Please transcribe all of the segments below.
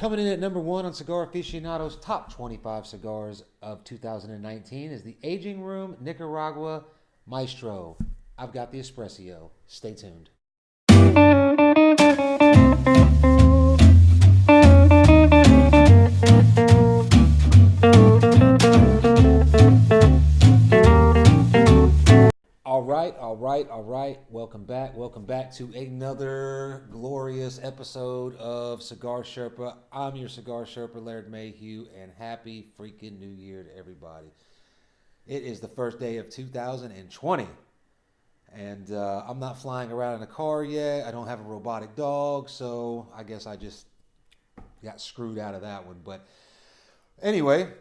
Coming in at number 1 on Cigar Aficionado's top 25 cigars of 2019 is the Aging Room Nicaragua Maestro. I've got the Espressivo. Stay tuned. All right. Welcome back to another glorious episode of Cigar Sherpa. I'm your Cigar Sherpa, Laird Mayhew, and happy freaking New Year to everybody. It is the first day of 2020, and I'm not flying around in a car yet. I don't have a robotic dog, so I guess I just got screwed out of that one. But anyway,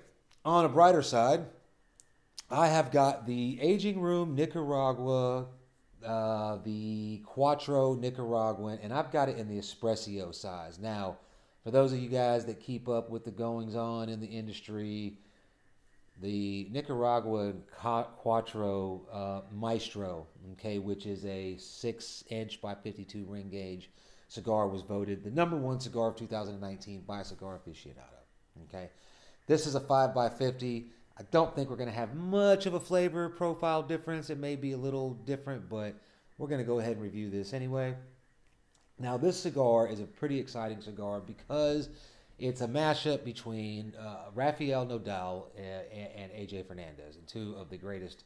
on a brighter side, I have got the Aging Room Nicaragua, the Quattro Nicaraguan, and I've got it in the Espressivo size. Now, for those of you guys that keep up with the goings-on in the industry, the Nicaraguan Quattro Maestro, okay, which is a 6-inch by 52 ring gauge cigar, was voted the number 1 cigar of 2019 by Cigar Aficionado. Okay, this is a 5 by 50. I don't think we're going to have much of a flavor profile difference. It may be a little different, but we're going to go ahead and review this anyway. Now, this cigar is a pretty exciting cigar because it's a mashup between Rafael Nodal and AJ Fernandez, and two of the greatest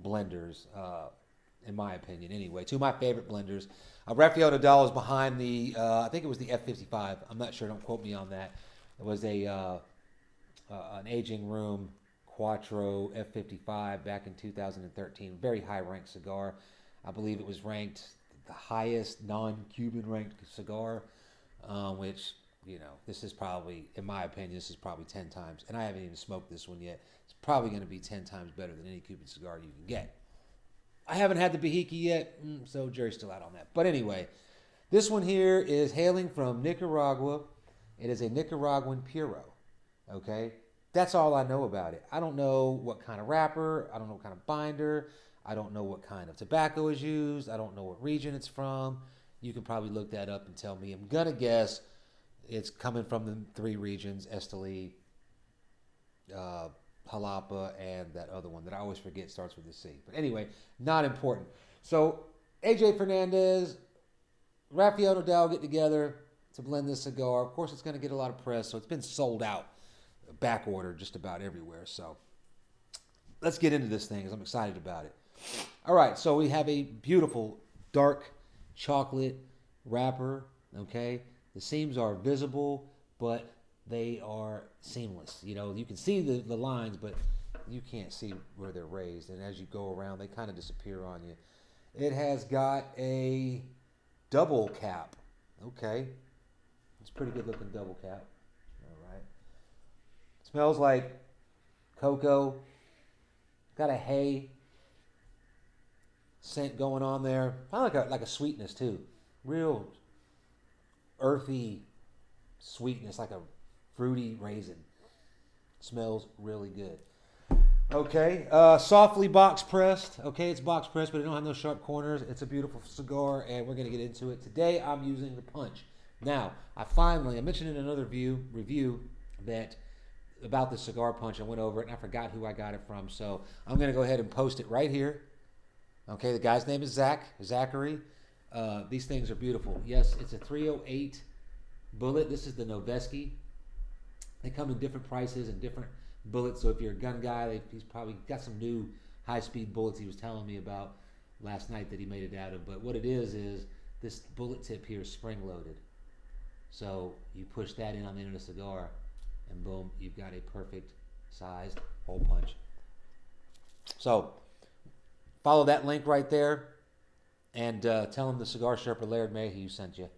blenders, in my opinion anyway. Two of my favorite blenders. Rafael Nodal is behind the, I think it was the F55. I'm not sure. Don't quote me on that. It was an Aging Room Quattro F55 back in 2013. Very high ranked cigar. I believe it was ranked the highest non-Cuban ranked cigar, which, you know, this is probably, in my opinion, this is probably 10 times, and I haven't even smoked this one yet. It's probably going to be 10 times better than any Cuban cigar you can get. I haven't had the Bahiki yet, so jury's still out on that. But anyway, this one here is hailing from Nicaragua. It is a Nicaraguan puro, okay? That's all I know about it. I don't know what kind of wrapper. I don't know what kind of binder. I don't know what kind of tobacco is used. I don't know what region it's from. You can probably look that up and tell me. I'm going to guess it's coming from the 3 regions, Esteli, Jalapa, and that other one that I always forget starts with a C. But anyway, not important. So AJ Fernandez, Rafael Nodal get together to blend this cigar. Of course, it's going to get a lot of press, so it's been sold out, back order just about everywhere. So let's get into this thing because I'm excited about it. All right, so we have a beautiful dark chocolate wrapper, okay? The seams are visible, but they are seamless. You know, you can see the lines, but you can't see where they're raised. And as you go around, they kind of disappear on you. It has got a double cap, okay? It's a pretty good looking double cap. All right. Smells like cocoa. Got a hay scent going on there. Kind of like a sweetness too. Real earthy sweetness, like a fruity raisin. Smells really good. Okay, softly box pressed. Okay, it's box pressed, but it don't have no sharp corners. It's a beautiful cigar, and we're going to get into it. Today, I'm using the punch. Now, I mentioned in another review that about the cigar punch. I went over it, and I forgot who I got it from, so I'm going to go ahead and post it right here. Okay, the guy's name is Zachary. These things are beautiful. Yes, it's a 308 bullet. This is the Noveski. They come in different prices and different bullets, so if you're a gun guy, he's probably got some new high-speed bullets he was telling me about last night that he made it out of. But what it is this bullet tip here is spring-loaded. So you push that in on the end of the cigar, and boom, you've got a perfect sized hole punch. So follow that link right there and tell him the Cigar Sherpa Laird Mayhew sent you.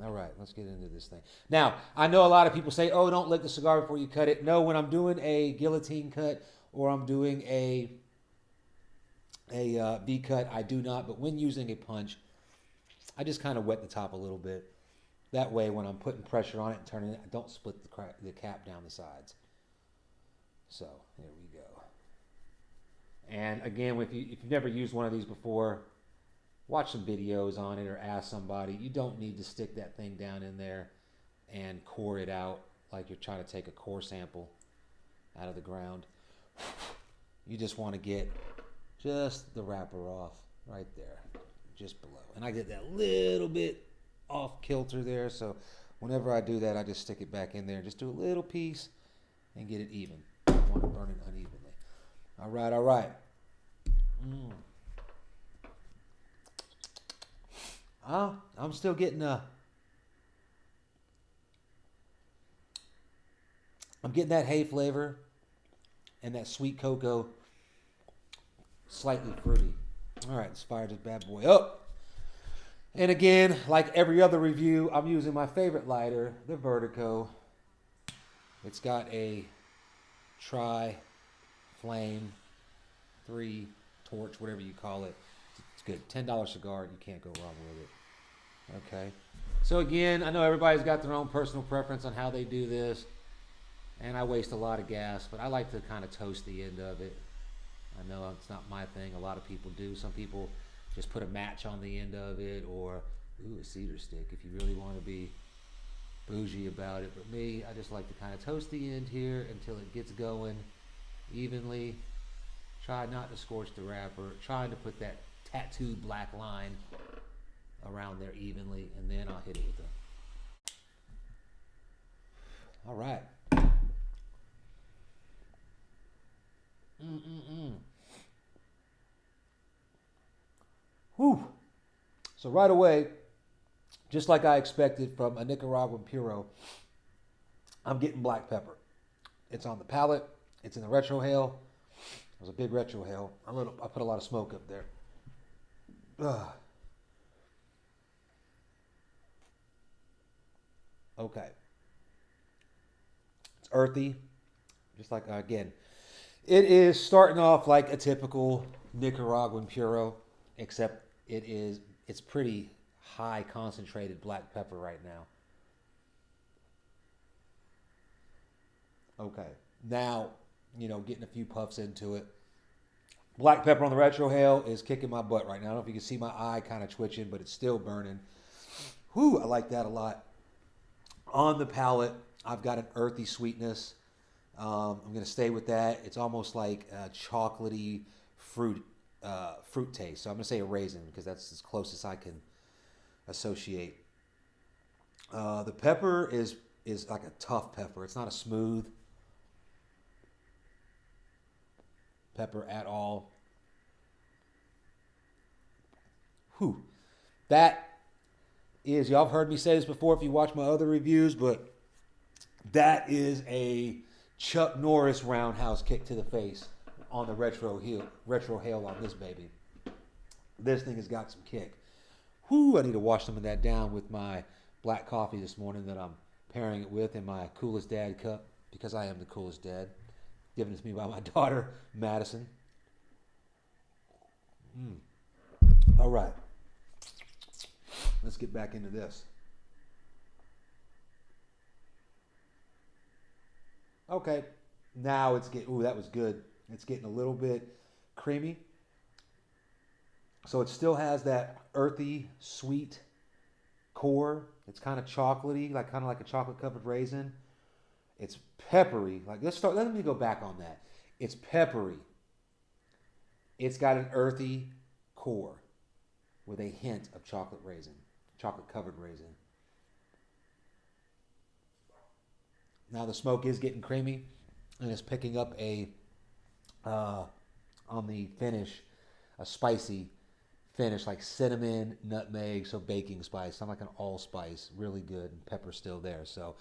All right, let's get into this thing. Now, I know a lot of people say, oh, don't lick the cigar before you cut it. No, when I'm doing a guillotine cut or I'm doing a V cut, I do not. But when using a punch, I just kind of wet the top a little bit. That way, when I'm putting pressure on it and turning it, I don't split the cap down the sides. So, here we go. And again, if you've never used one of these before, watch some videos on it or ask somebody. You don't need to stick that thing down in there. and core it out like you're trying to take a core sample out of the ground. You just want to get just the wrapper off right there, just below. And I get that little bit off kilter there, so whenever I do that, I just stick it back in there, just do a little piece and get it even. I don't want to burn it unevenly. All right, all right. I'm still getting I'm getting that hay flavor and that sweet cocoa, slightly fruity. All right, let's fire this bad boy up. And again, like every other review, I'm using my favorite lighter, the Vertigo. It's got a tri-flame, 3 torch, whatever you call it. It's good. $10 cigar, you can't go wrong with it. Okay. So again, I know everybody's got their own personal preference on how they do this. And I waste a lot of gas, but I like to kind of toast the end of it. I know it's not my thing. A lot of people do. Some people just put a match on the end of it, or a cedar stick if you really want to be bougie about it. But me, I just like to kind of toast the end here until it gets going evenly. Try not to scorch the wrapper. Trying to put that tattooed black line around there evenly, and then I'll hit it with the... All right. Whew. So right away, just like I expected from a Nicaraguan puro, I'm getting black pepper. It's on the palate. It's in the retrohale. It was a big retrohale. I put a lot of smoke up there. Okay. It's earthy. Just like, again, it is starting off like a typical Nicaraguan puro, except it's pretty high concentrated black pepper right now. Okay. Now, getting a few puffs into it. Black pepper on the retrohale is kicking my butt right now. I don't know if you can see my eye kind of twitching, but it's still burning. Whew, I like that a lot. On the palate, I've got an earthy sweetness. I'm going to stay with that. It's almost like a chocolatey fruit taste. So I'm going to say a raisin because that's as close as I can associate. The pepper is like a tough pepper. It's not a smooth pepper at all. Whew. That is, y'all have heard me say this before if you watch my other reviews, but that is a Chuck Norris roundhouse kick to the face on the retrohale on this baby. This thing has got some kick. Whew, I need to wash some of that down with my black coffee this morning that I'm pairing it with in my Coolest Dad cup, because I am the coolest dad. Given to me by my daughter, Madison. All right. Let's get back into this. Okay. Now it's getting, that was good. It's getting a little bit creamy. So it still has that earthy, sweet core. It's kind of chocolatey, kind of like a chocolate covered raisin. It's peppery. Let me go back on that. It's peppery. It's got an earthy core with a hint of chocolate covered raisin. Now the smoke is getting creamy, and it's picking up on the finish, a spicy finish like cinnamon, nutmeg, so baking spice. I'm like an allspice, really good, and pepper's still there. So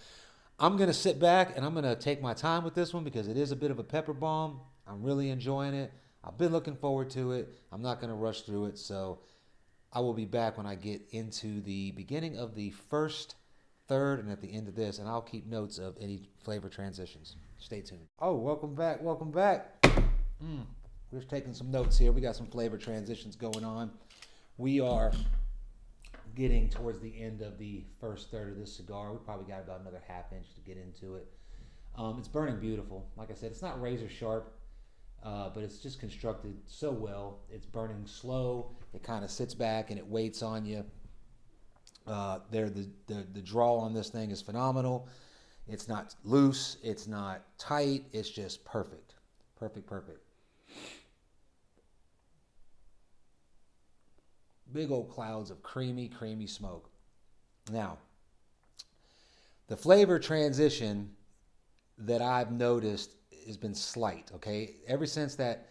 I'm going to sit back and I'm going to take my time with this one because it is a bit of a pepper bomb. I'm really enjoying it. I've been looking forward to it. I'm not going to rush through it. So I will be back when I get into the beginning of the first, third, and at the end of this, and I'll keep notes of any flavor transitions. Stay tuned. Oh, welcome back. Welcome back. We're just taking some notes here. We got some flavor transitions going on. We are getting towards the end of the first third of this cigar. We probably got about another half inch to get into it. It's burning beautiful. Like I said, it's not razor sharp, but it's just constructed so well. It's burning slow. It kind of sits back and it waits on you. The draw on this thing is phenomenal. It's not loose. It's not tight. It's just perfect. Perfect, perfect. Big old clouds of creamy, creamy smoke. Now, the flavor transition that I've noticed has been slight, okay? Ever since that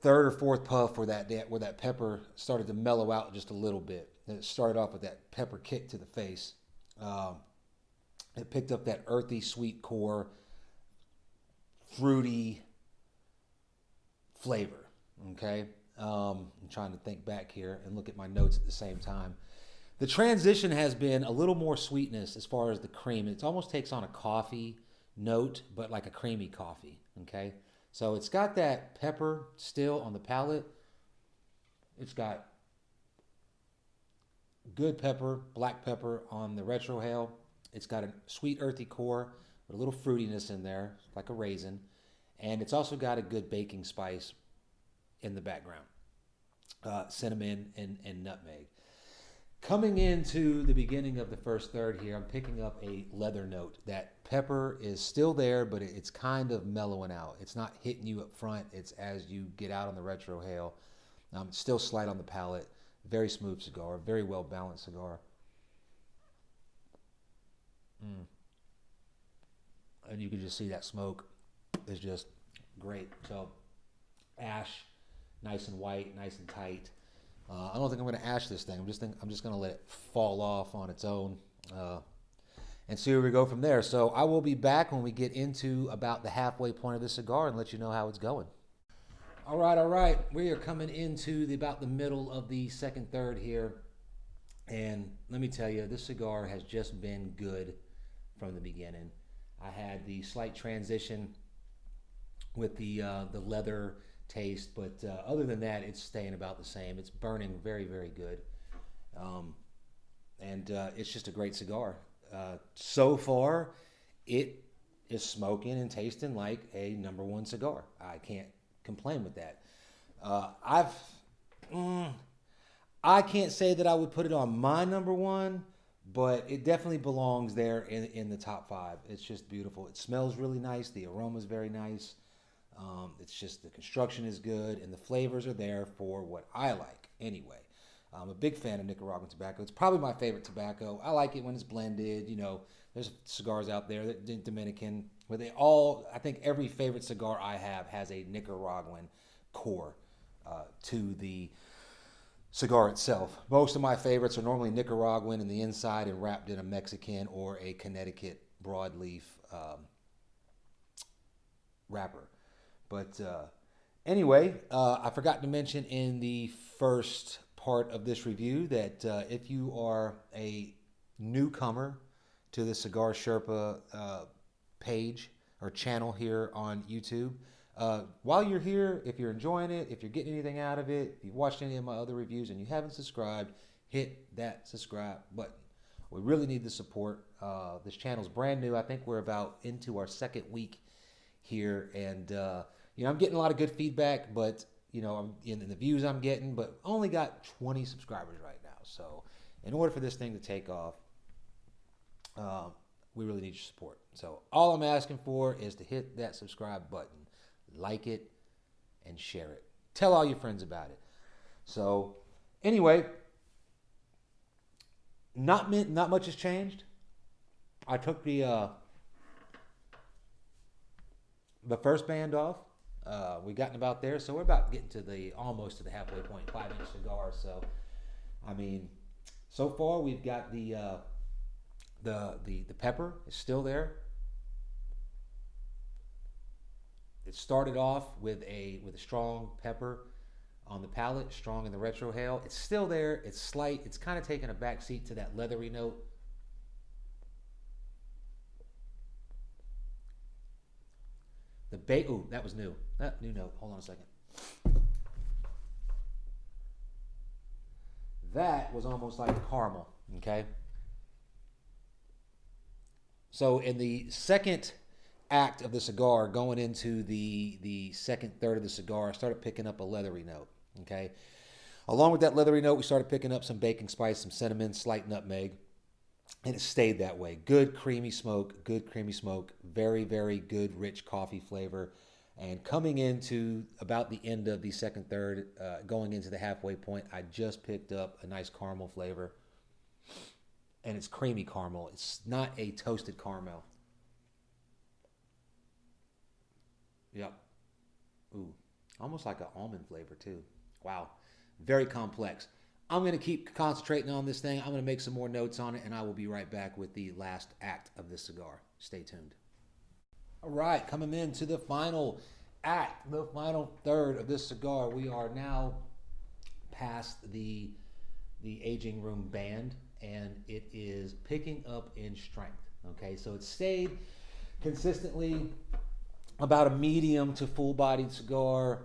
third or fourth puff where that pepper started to mellow out just a little bit. And it started off with that pepper kick to the face. It picked up that earthy, sweet core, fruity flavor, okay? I'm trying to think back here and look at my notes at the same time. The transition has been a little more sweetness as far as the cream. It almost takes on a coffee note, but like a creamy coffee, okay? So it's got that pepper still on the palate. It's got good pepper, black pepper on the retrohale. It's got a sweet earthy core with a little fruitiness in there, like a raisin. And it's also got a good baking spice in the background. Cinnamon and nutmeg. Coming into the beginning of the first third here, I'm picking up a leather note. That pepper is still there, but it's kind of mellowing out. It's not hitting you up front. It's as you get out on the retrohale. It's still slight on the palate. Very smooth cigar. Very well balanced cigar. And you can just see that smoke is just great. So ash, nice and white, nice and tight. I don't think I'm going to ash this thing. I'm just going to let it fall off on its own and see where we go from there. So I will be back when we get into about the halfway point of the cigar and let you know how it's going. All right. We are coming into about the middle of the second third here. And let me tell you, this cigar has just been good from the beginning. I had the slight transition with the leather taste, but other than that, it's staying about the same. It's burning very, very good, and it's just a great cigar. So far, it is smoking and tasting like a #1 cigar. I can't complain with that. I can't say that I would put it on my #1, but it definitely belongs there in the top 5. It's just beautiful. It smells really nice. The aroma is very nice. It's just the construction is good and the flavors are there for what I like anyway. I'm a big fan of Nicaraguan tobacco. It's probably my favorite tobacco. I like it when it's blended. You know, there's cigars out there that Dominican where I think every favorite cigar I have has a Nicaraguan core to the cigar itself. Most of my favorites are normally Nicaraguan in the inside and wrapped in a Mexican or a Connecticut broadleaf wrapper. But anyway, I forgot to mention in the first part of this review that if you are a newcomer to the Cigar Sherpa page or channel here on YouTube, while you're here, if you're enjoying it, if you're getting anything out of it, if you've watched any of my other reviews and you haven't subscribed, hit that subscribe button. We really need the support. This channel's brand new. I think we're about into our second week here, and I'm getting a lot of good feedback, but I'm in the views I'm getting, but only got 20 subscribers right now. So in order for this thing to take off, we really need your support. So all I'm asking for is to hit that subscribe button, like it, and share it. Tell all your friends about it. So anyway, not much has changed. I took the first band off. We gotten about there, so we're about getting to almost to the halfway point. 5-inch cigar. So, I mean, so far we've got the pepper is still there. It started off with a strong pepper on the palate, strong in the retrohale. It's still there. It's slight. It's kind of taking a back seat to that leathery note. Ooh, that was new. That new note. Hold on a second. That was almost like a caramel. Okay. So in the second act of the cigar, going into the second third of the cigar, I started picking up a leathery note. Okay. Along with that leathery note, we started picking up some baking spice, some cinnamon, slight nutmeg, and it stayed that way. Good creamy smoke, very, very good rich coffee flavor. And coming into about the end of the second third, going into the halfway point, I just picked up a nice caramel flavor. And it's creamy caramel. It's not a toasted caramel. Yep. Ooh, almost like an almond flavor too. Wow. Very complex. I'm going to keep concentrating on this thing. I'm going to make some more notes on it, and I will be right back with the last act of this cigar. Stay tuned. All right, coming into the final act, the final third of this cigar. We are now past the Aging Room band, and it is picking up in strength. Okay, so it stayed consistently about a medium to full-bodied cigar.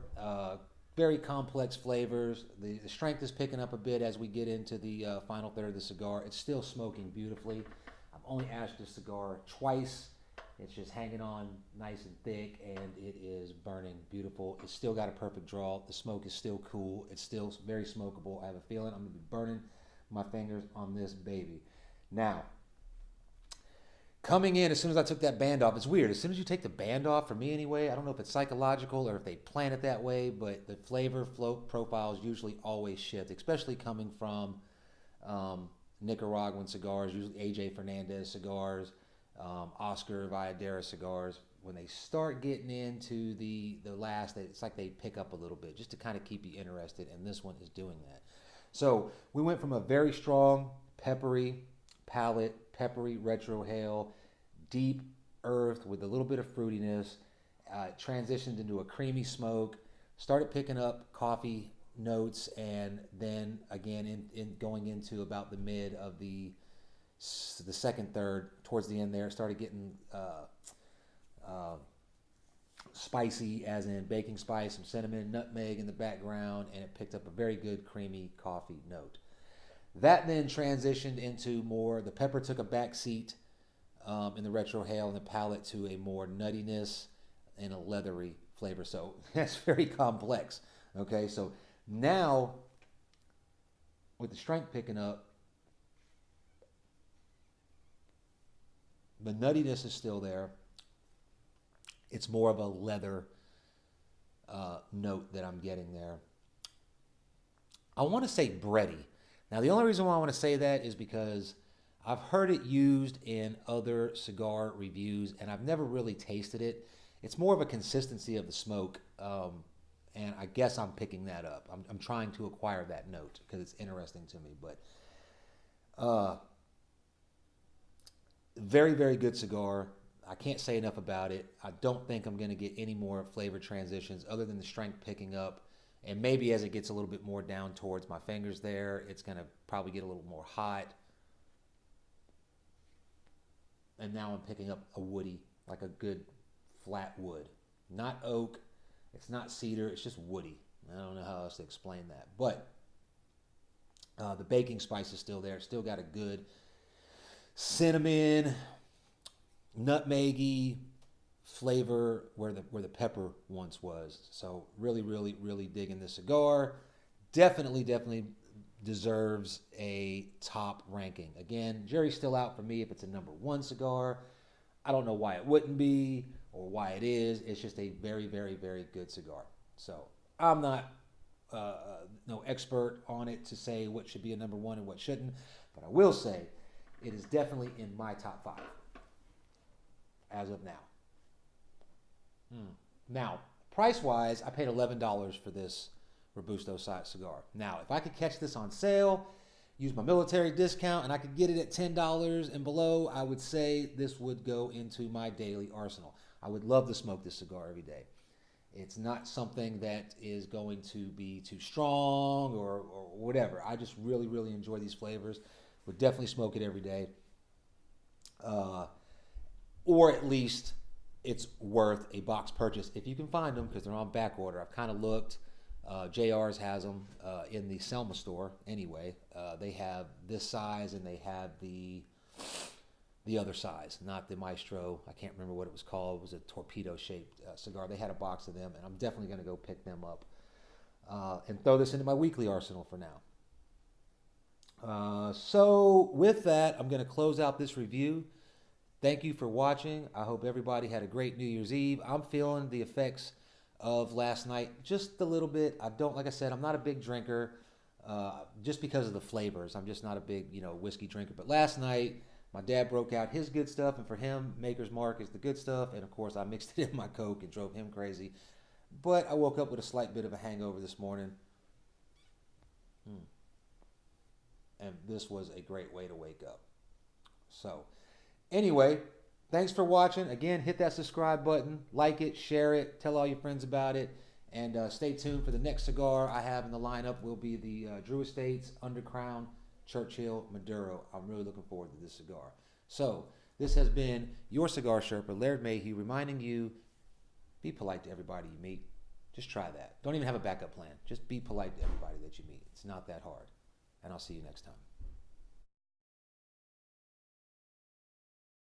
Very complex flavors. The strength is picking up a bit as we get into the final third of the cigar. It's still smoking beautifully. I've only ashed this cigar twice. It's just hanging on nice and thick, and it is burning beautiful. It's still got a perfect draw. The smoke is still cool. It's still very smokable. I have a feeling I'm going to be burning my fingers on this baby. Now, coming in, as soon as I took that band off, it's weird. As soon as you take the band off, for me anyway, I don't know if it's psychological or if they plan it that way, but the flavor float profiles usually always shift, especially coming from Nicaraguan cigars, usually AJ Fernandez cigars, Oscar Valladera cigars. When they start getting into the last, it's like they pick up a little bit just to kind of keep you interested, and this one is doing that. So we went from a very strong peppery palate, peppery retrohale, deep earth with a little bit of fruitiness, transitioned into a creamy smoke, started picking up coffee notes, and then again in going into about the mid of the second third, towards the end there, started getting spicy, as in baking spice, some cinnamon, nutmeg in the background, and it picked up a very good creamy coffee note. That then transitioned into more, the pepper took a back seat in the retrohale and the palate to a more nuttiness and a leathery flavor. So that's very complex. Okay, so now with the strength picking up, the nuttiness is still there. It's more of a leather note that I'm getting there. I want to say bready. Now, the only reason why I want to say that is because I've heard it used in other cigar reviews, and I've never really tasted it. It's more of a consistency of the smoke, and I guess I'm picking that up. I'm trying to acquire that note because it's interesting to me. But very, very good cigar. I can't say enough about it. I don't think I'm going to get any more flavor transitions other than the strength picking up. And maybe as it gets a little bit more down towards my fingers there, it's going to probably get a little more hot. And now I'm picking up a woody, like a good flat wood. Not oak. It's not cedar. It's just woody. I don't know how else to explain that. But the baking spice is still there. It's still got a good cinnamon, nutmeggy flavor where the pepper once was. So really, really, really digging this cigar. Definitely deserves a top ranking. Again, jury's still out for me if it's a number one cigar. I don't know why it wouldn't be or why it is. It's just a very, very, very good cigar. So I'm not no expert on it to say what should be a number one and what shouldn't, but I will say it is definitely in my top five as of now. Now, price-wise, I paid $11 for this Robusto cigar. Now, if I could catch this on sale, use my military discount, and I could get it at $10 and below, I would say this would go into my daily arsenal. I would love to smoke this cigar every day. It's not something that is going to be too strong or whatever. I just really, really enjoy these flavors. Would definitely smoke it every day. Or at least it's worth a box purchase if you can find them, because they're on back order. I've kind of looked. JR's has them in the Selma store anyway. They have this size and they have the other size, not the Maestro. I can't remember what it was called. It was a torpedo-shaped cigar. They had a box of them, and I'm definitely going to go pick them up and throw this into my weekly arsenal for now. So with that, I'm going to close out this review. Thank you for watching. I hope everybody had a great New Year's Eve. I'm feeling the effects of last night just a little bit. Like I said, I'm not a big drinker just because of the flavors. I'm just not a big, whiskey drinker. But last night, my dad broke out his good stuff, and for him, Maker's Mark is the good stuff. And of course, I mixed it in my Coke and drove him crazy. But I woke up with a slight bit of a hangover this morning. And this was a great way to wake up. So, anyway, thanks for watching. Again, hit that subscribe button, like it, share it, tell all your friends about it, and stay tuned for the next cigar I have in the lineup. Will be the Drew Estates Undercrown Churchill Maduro. I'm really looking forward to this cigar. So, this has been your Cigar Sherpa, Laird Mayhew, reminding you, be polite to everybody you meet. Just try that. Don't even have a backup plan. Just be polite to everybody that you meet. It's not that hard. And I'll see you next time.